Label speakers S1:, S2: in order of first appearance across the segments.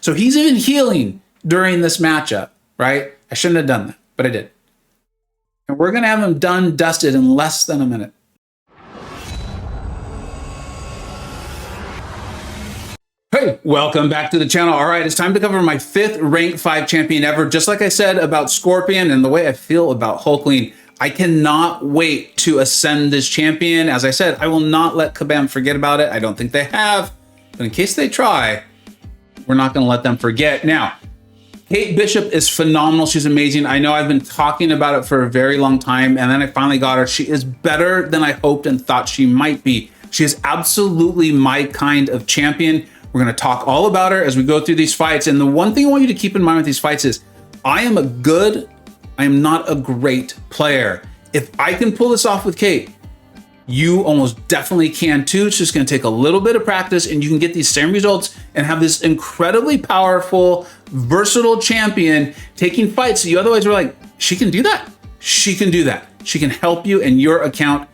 S1: So he's even healing during this matchup, right? I shouldn't have done that, but I did. And we're going to have him done, dusted in less than a minute. Hey, welcome back to the channel. All right, it's time to cover my 5th rank 5 champion ever. Just like I said about Scorpion and the way I feel about Hulkling, I cannot wait to ascend this champion. As I said, I will not let Kabam forget about it. I don't think they have, but in case they try, we're not going to let them forget. Now, Kate Bishop is phenomenal. She's amazing. I know I've been talking about it for a very long time, and then I finally got her. She is better than I hoped and thought she might be. She is absolutely my kind of champion. We're going to talk all about her as we go through these fights. And the one thing I want you to keep in mind with these fights is I am not a great player. If I can pull this off with Kate, you almost definitely can too. It's just going to take a little bit of practice and you can get these same results and have this incredibly powerful, versatile champion taking fights that you otherwise were like, she can do that. She can do that. She can help you in your account.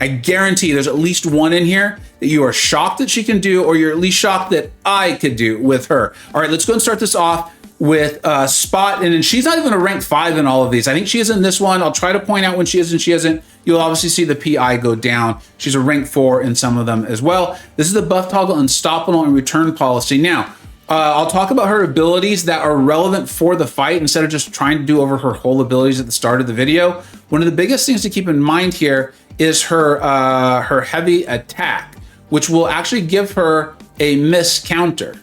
S1: I guarantee there's at least one in here that you are shocked that she can do, or you're at least shocked that I could do with her. All right, let's go and start this off with Spot. And she's not even a rank 5 in all of these. I think she is in this one. I'll try to point out when she is and she isn't. You'll obviously see the PI go down. She's a rank 4 in some of them as well. This is the buff toggle unstoppable and return policy. Now, I'll talk about her abilities that are relevant for the fight instead of just trying to do over her whole abilities at the start of the video. One of the biggest things to keep in mind here is her heavy attack, which will actually give her a miss counter.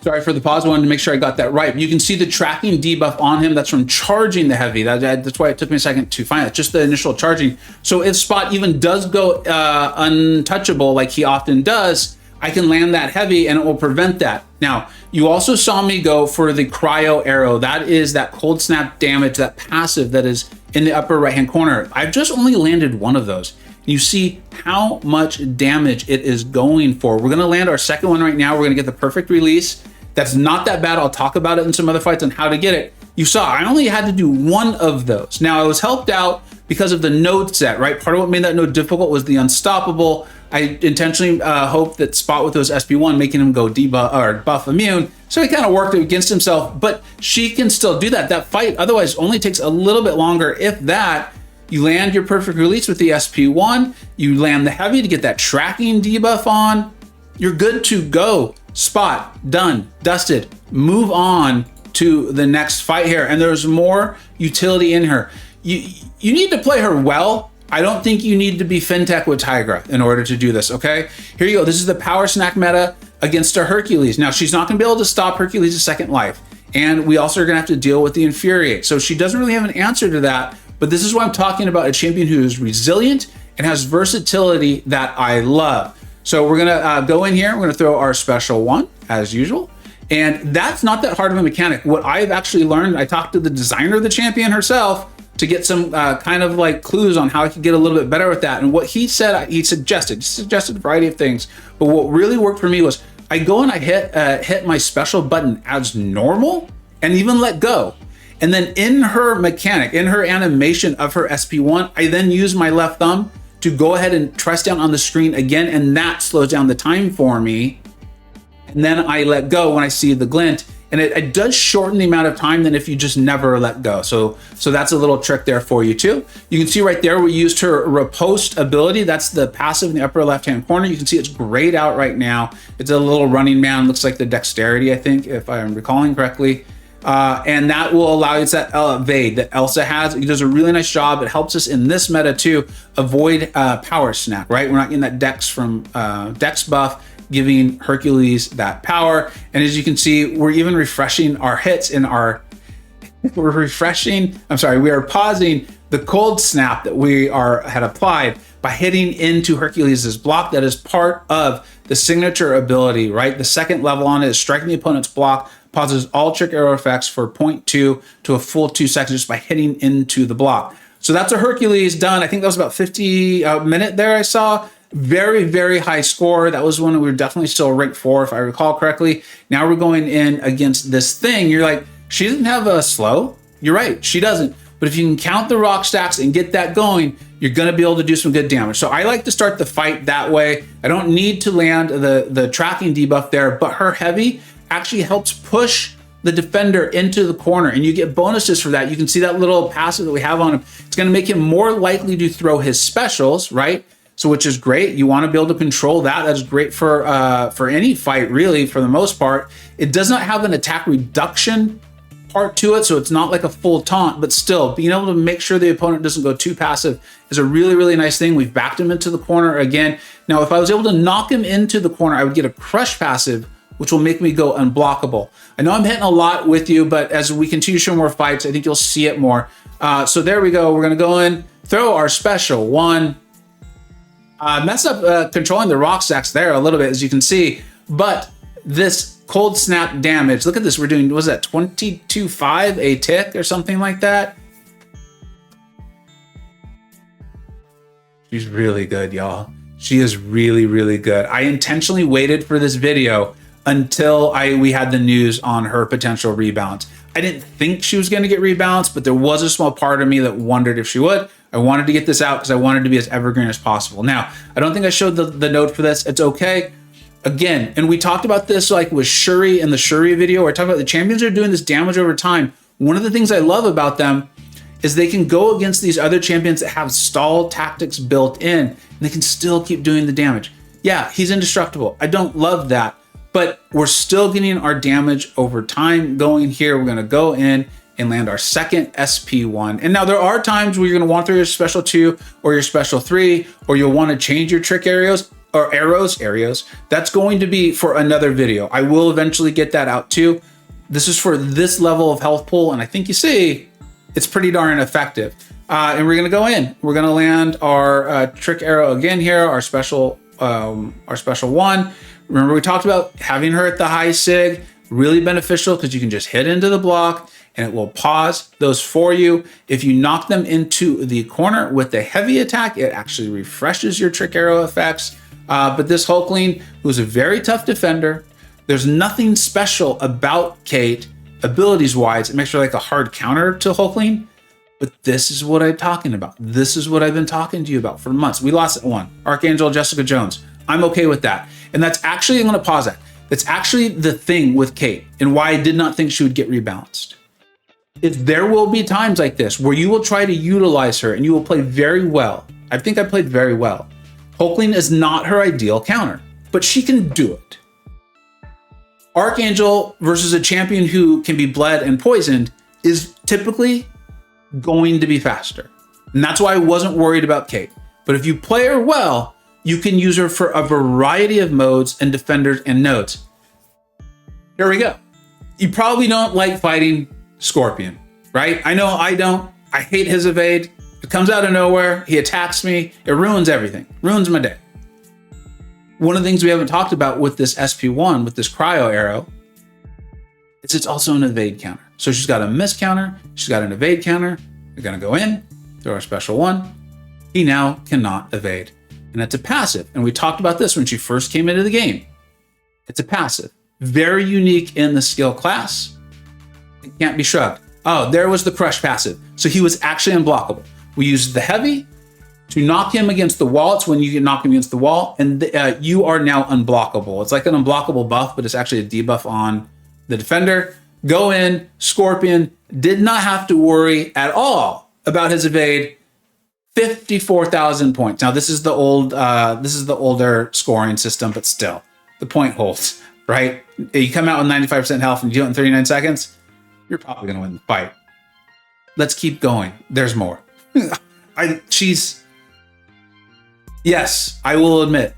S1: Sorry for the pause, I wanted to make sure I got that right. You can see the tracking debuff on him. That's from charging the heavy. That's why it took me a second to find it, just the initial charging. So if Spot even does go untouchable like he often does, I can land that heavy and it will prevent that. Now, you also saw me go for the cryo arrow. That is that cold snap damage, that passive that is in the upper right-hand corner. I've just only landed one of those. You see how much damage it is going for. We're gonna land our second one right now. We're gonna get the perfect release. That's not that bad. I'll talk about it in some other fights on how to get it. You saw I only had to do one of those. Now I was helped out because of the node set, right? Part of what made that node difficult was the unstoppable. I intentionally hoped that Spot with those SP1, making him go debuff or buff immune. So he kind of worked against himself, but she can still do that. That fight otherwise only takes a little bit longer, if that. You land your perfect release with the SP1, you land the heavy to get that tracking debuff on. You're good to go. Spot, done, dusted. Move on to the next fight here. And there's more utility in her. You need to play her well. I don't think you need to be fintech with Tigra in order to do this, okay? Here you go. This is the power snack meta against a Hercules. Now, she's not going to be able to stop Hercules' second life. And we also are going to have to deal with the Infuriate. So she doesn't really have an answer to that. But this is why I'm talking about a champion who is resilient and has versatility that I love. So we're going to go in here. We're going to throw our special one, as usual. And that's not that hard of a mechanic. What I've actually learned, I talked to the designer of the champion herself to get some kind of like clues on how I could get a little bit better with that. And what he said, he suggested a variety of things. But what really worked for me was I go and I hit my special button as normal and even let go. And then in her mechanic, in her animation of her SP1, I then use my left thumb to go ahead and press down on the screen again, and that slows down the time for me. And then I let go when I see the glint, and it does shorten the amount of time than if you just never let go. So that's a little trick there for you too. You can see right there, we used her riposte ability. That's the passive in the upper left-hand corner. You can see it's grayed out right now. It's a little running man, looks like the dexterity, I think, if I'm recalling correctly. And that will allow you, it's that evade that Elsa has. It does a really nice job. It helps us in this meta to avoid power snap, right? We're not getting that dex from dex buff, giving Hercules that power. And as you can see, we're even refreshing our hits in our, we are pausing the cold snap that we had applied by hitting into Hercules' block. That is part of the signature ability, right? The second level on it is striking the opponent's block, pauses all trick arrow effects for 0.2 to a full 2 seconds just by hitting into the block. So that's a Hercules done. I think that was about 50 minute there I saw. Very, very high score. That was when we were definitely still rank 4, if I recall correctly. Now we're going in against this thing. You're like, she doesn't have a slow. You're right, she doesn't. But if you can count the rock stacks and get that going, you're going to be able to do some good damage. So I like to start the fight that way. I don't need to land the tracking debuff there, but her heavy actually helps push the defender into the corner, and you get bonuses for that. You can see that little passive that we have on him. It's going to make him more likely to throw his specials, right? So, which is great. You want to be able to control that. That's great for any fight, really, for the most part. It does not have an attack reduction part to it, so it's not like a full taunt, but still, being able to make sure the opponent doesn't go too passive is a really, really nice thing. We've backed him into the corner again. Now, if I was able to knock him into the corner, I would get a crush passive, which will make me go unblockable. I know I'm hitting a lot with you, but as we continue to show more fights, I think you'll see it more. So there we go. We're going to go in, throw our special one. Mess up controlling the rock stacks there a little bit, as you can see. But this cold snap damage, look at this. We're doing, was that 22.5 a tick or something like that? She's really good, y'all. She is really, really good. I intentionally waited for this video until we had the news on her potential rebalance. I didn't think she was going to get rebalanced, but there was a small part of me that wondered if she would. I wanted to get this out because I wanted to be as evergreen as possible. Now, I don't think I showed the note for this. It's okay. Again, and we talked about this like with Shuri in the Shuri video, where I talked about the champions are doing this damage over time. One of the things I love about them is they can go against these other champions that have stall tactics built in, and they can still keep doing the damage. Yeah, he's indestructible. I don't love that, but we're still getting our damage over time going here. We're going to go in and land our second SP1. And now there are times where you're going to want to throw your special 2 or your special 3, or you'll want to change your trick arrows. That's going to be for another video. I will eventually get that out too. This is for this level of health pool, and I think you see it's pretty darn effective. And we're going to go in. We're going to land our trick arrow again here, our special 1. Remember, we talked about having her at the high sig, really beneficial because you can just hit into the block and it will pause those for you. If you knock them into the corner with the heavy attack, it actually refreshes your trick arrow effects. But this Hulkling, who's a very tough defender, there's nothing special about Kate abilities-wise. It makes her like a hard counter to Hulkling. But this is what I'm talking about. This is what I've been talking to you about for months. We lost at 1. Archangel, Jessica Jones. I'm okay with that. And that's actually, I'm going to pause that. That's actually the thing with Kate and why I did not think she would get rebalanced. There will be times like this where you will try to utilize her and you will play very well. I think I played very well. Hulkling is not her ideal counter, but she can do it. Archangel versus a champion who can be bled and poisoned is typically going to be faster. And that's why I wasn't worried about Kate. But if you play her well, you can use her for a variety of modes and defenders and nodes. Here we go. You probably don't like fighting Scorpion, right? I know I don't. I hate his evade. It comes out of nowhere. He attacks me. It ruins everything. Ruins my day. One of the things we haven't talked about with this SP1, with this cryo arrow, is it's also an evade counter. So she's got a miss counter. She's got an evade counter. We're going to go in, throw our special 1. He now cannot evade. And it's a passive. And we talked about this when she first came into the game. It's a passive. Very unique in the skill class. It can't be shrugged. Oh, there was the crush passive. So he was actually unblockable. We used the heavy to knock him against the wall. It's when you can knock him against the wall, and you are now unblockable. It's like an unblockable buff, but it's actually a debuff on the defender. Go in, Scorpion did not have to worry at all about his evade. 54,000 points. Now this is the older scoring system, but still, the point holds, right? You come out with 95% health and you do it in 39 seconds, you're probably going to win the fight. Let's keep going. There's more. Yes, I will admit,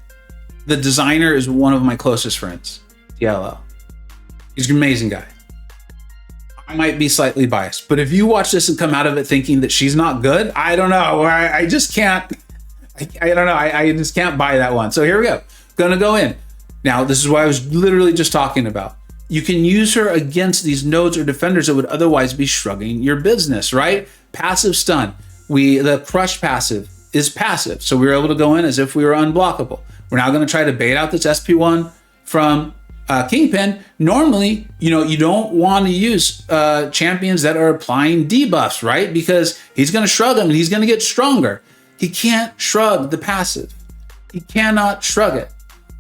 S1: the designer is one of my closest friends, Yellow. He's an amazing guy. I might be slightly biased, but if you watch this and come out of it thinking that she's not good, I don't know. I just can't. I don't know. I just can't buy that one. So here we go. Gonna go in. Now, this is what I was literally just talking about. You can use her against these nodes or defenders that would otherwise be shrugging your business, right? Passive stun. The crush passive is passive. So we were able to go in as if we were unblockable. We're now going to try to bait out this SP1 from Kingpin. Normally, you don't want to use champions that are applying debuffs, right? Because he's going to shrug him and he's going to get stronger. He can't shrug the passive. He cannot shrug it.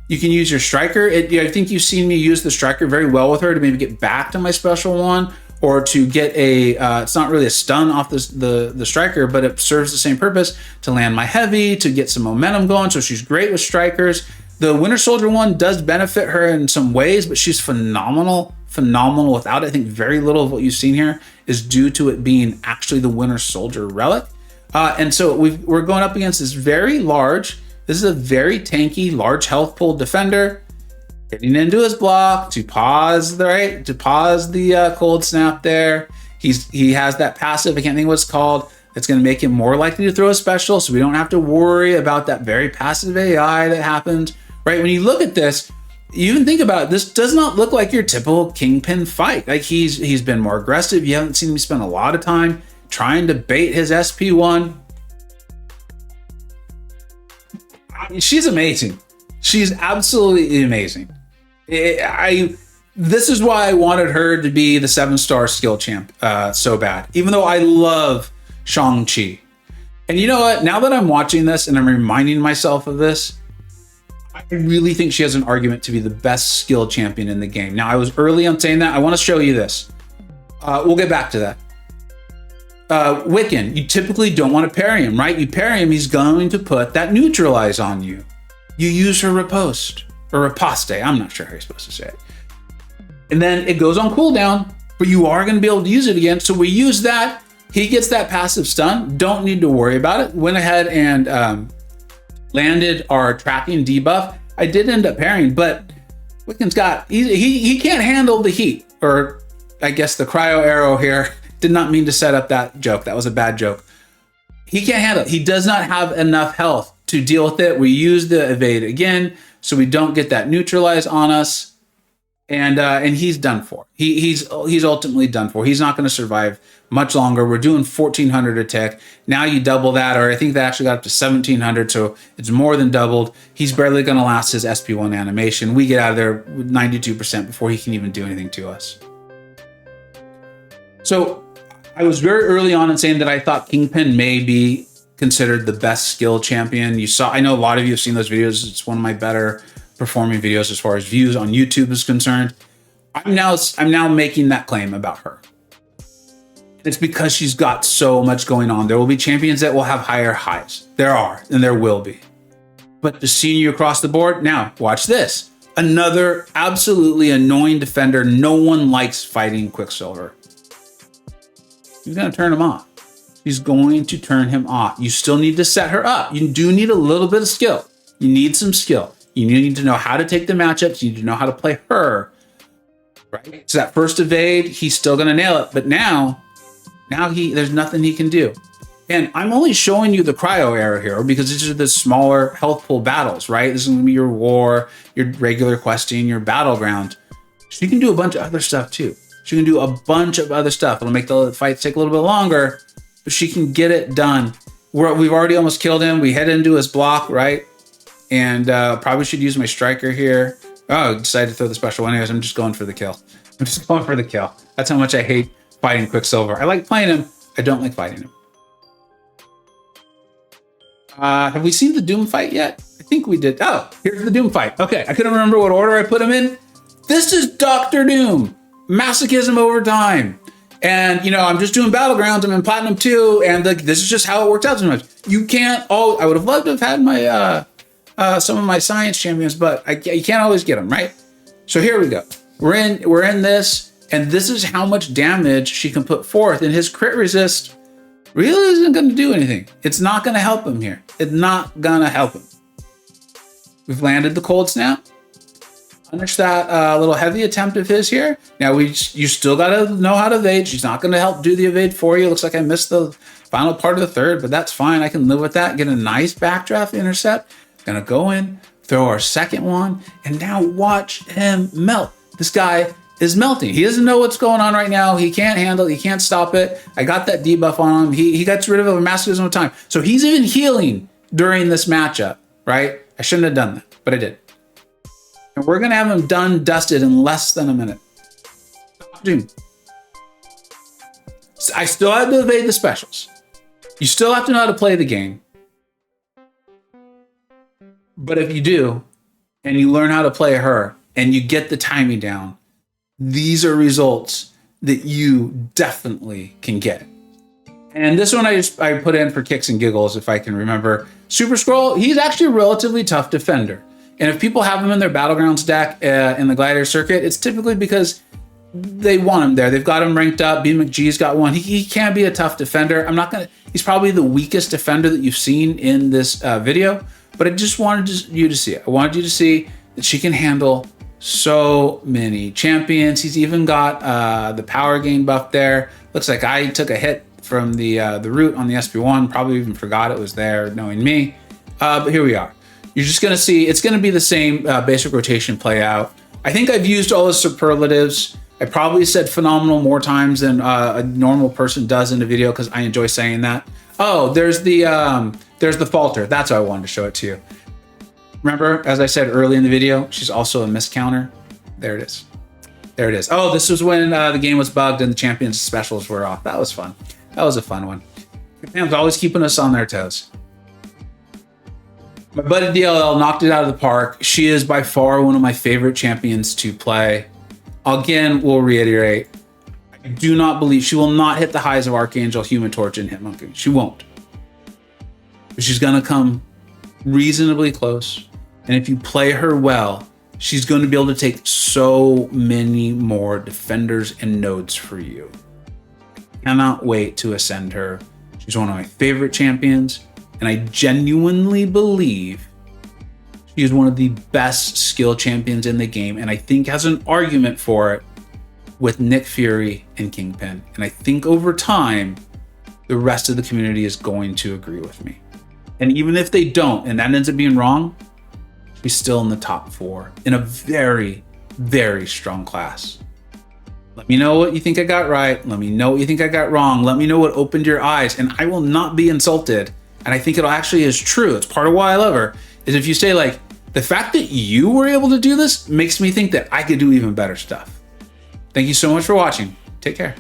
S1: You can use your striker. I think you've seen me use the striker very well with her to maybe get back to my special one, or to get a, it's not really a stun off the striker, but it serves the same purpose to land my heavy, to get some momentum going. So she's great with strikers. The Winter Soldier one does benefit her in some ways, but she's phenomenal without it. I think very little of what you've seen here is due to it being actually the Winter Soldier relic. And so we're going up against this very large, this is a very tanky, large health pool defender, getting into his block to pause the cold snap there. He has that passive, I can't think what it's called, that's going to make him more likely to throw a special, so we don't have to worry about that very passive AI that happens, right? When you look at this, you even think about it, this does not look like your typical Kingpin fight. Like he's been more aggressive. You haven't seen him spend a lot of time trying to bait his SP1. She's amazing. She's absolutely amazing. This is why I wanted her to be the 7-star skill champ so bad, even though I love Shang-Chi. And you know what? Now that I'm watching this and I'm reminding myself of this, I really think she has an argument to be the best skill champion in the game. Now, I was early on saying that. I want to show you this. We'll get back to that. Wiccan, you typically don't want to parry him, right? You parry him, he's going to put that neutralize on you. You use her riposte, or riposte, I'm not sure how you're supposed to say it. And then it goes on cooldown, but you are going to be able to use it again. So we use that. He gets that passive stun. Don't need to worry about it. Went ahead and landed our tracking debuff. I did end up parrying, but Wiccan's got, he can't handle the heat, or I guess the cryo arrow here. Did not mean to set up that joke. That was a bad joke. He can't handle it. He does not have enough health to deal with it. We use the evade again, so we don't get that neutralize on us. And he's done for. He's ultimately done for. He's not going to survive much longer. We're doing 1400 a tick. Now you double that, or I think that actually got up to 1700, so it's more than doubled. He's barely going to last his SP1 animation. We get out of there with 92% before he can even do anything to us. So I was very early on in saying that I thought Kingpin may be considered the best skill champion. I know a lot of you have seen those videos. It's one of my better performing videos as far as views on YouTube is concerned. I'm now making that claim about her. It's because she's got so much going on. There will be champions that will have higher highs. There are, and there will be. But to see you across the board, now watch this. Another absolutely annoying defender. No one likes fighting Quicksilver. He's going to turn him off. He's going to turn him off. You still need to set her up. You do need a little bit of skill. You need some skill. You need to know how to take the matchups. You need to know how to play her. Right? So that first evade, he's still going to nail it. But now there's nothing he can do. And I'm only showing you the cryo arrow here because these are the smaller health pool battles, right? This is going to be your war, your regular questing, your battleground. So you can do a bunch of other stuff too. She can do a bunch of other stuff. It'll make the fight take a little bit longer, but she can get it done. We've already almost killed him. We head into his block, right? And probably should use my striker here. Oh, decided to throw the special. Anyways, I'm just going for the kill. I'm just going for the kill. That's how much I hate fighting Quicksilver. I like playing him. I don't like fighting him. Have we seen the Doom fight yet? I think we did. Oh, here's the Doom fight. Okay, I couldn't remember what order I put him in. This is Dr. Doom. Masochism over time. And, I'm just doing Battlegrounds. I'm in Platinum 2, and this is just how it worked out sometimes. You can't I would have loved to have had my some of my science champions, but you can't always get them, right? So here we go. We're in this, and this is how much damage she can put forth, and his crit resist really isn't going to do anything. It's not going to help him here. It's not going to help him. We've landed the cold snap. Punish that little heavy attempt of his here. Now you still got to know how to evade. She's not going to help do the evade for you. Looks like I missed the final part of the third, but that's fine. I can live with that. Get a nice backdraft intercept. Gonna go in, throw our second one, and now watch him melt. This guy is melting. He doesn't know what's going on right now. He can't handle it. He can't stop it. I got that debuff on him. He gets rid of a masochism of time. So he's even healing during this matchup, right? I shouldn't have done that, but I did. And we're going to have him done, dusted in less than a minute. Doom. I still have to evade the specials. You still have to know how to play the game. But if you do, and you learn how to play her and you get the timing down, these are results that you definitely can get. And this one I put in for kicks and giggles, if I can remember. Super Scroll, he's actually a relatively tough defender. And if people have him in their Battlegrounds deck in the Gladiator circuit, it's typically because they want him there. They've got him ranked up. B McGee's got one. He can be a tough defender. He's probably the weakest defender that you've seen in this video, but I just wanted you to see it. I wanted you to see that she can handle so many champions. He's even got the power gain buff there. Looks like I took a hit from the root on the SP1. Probably even forgot it was there, knowing me. But here we are. You're just going to see, it's going to be the same basic rotation play out. I think I've used all the superlatives. I probably said phenomenal more times than a normal person does in a video because I enjoy saying that. Oh, there's the falter. That's why I wanted to show it to you. Remember, as I said early in the video, she's also a miscounter. There it is. There it is. Oh, this was when the game was bugged and the champions specials were off. That was fun. That was a fun one. Japan's always keeping us on their toes. My buddy DLL knocked it out of the park. She is by far one of my favorite champions to play. Again, we'll reiterate, I do not believe she will not hit the highs of Archangel, Human Torch, and Hitmonkey. She won't. But she's going to come reasonably close. And if you play her well, she's going to be able to take so many more defenders and nodes for you. I cannot wait to ascend her. She's one of my favorite champions. And I genuinely believe she is one of the best skill champions in the game. And I think has an argument for it with Nick Fury and Kingpin. And I think over time, the rest of the community is going to agree with me. And even if they don't, and that ends up being wrong, she's still in the top 4 in a very, very strong class. Let me know what you think I got right. Let me know what you think I got wrong. Let me know what opened your eyes. And I will not be insulted. And I think it actually is true. It's part of why I love her, is if you say like, the fact that you were able to do this makes me think that I could do even better stuff. Thank you so much for watching. Take care.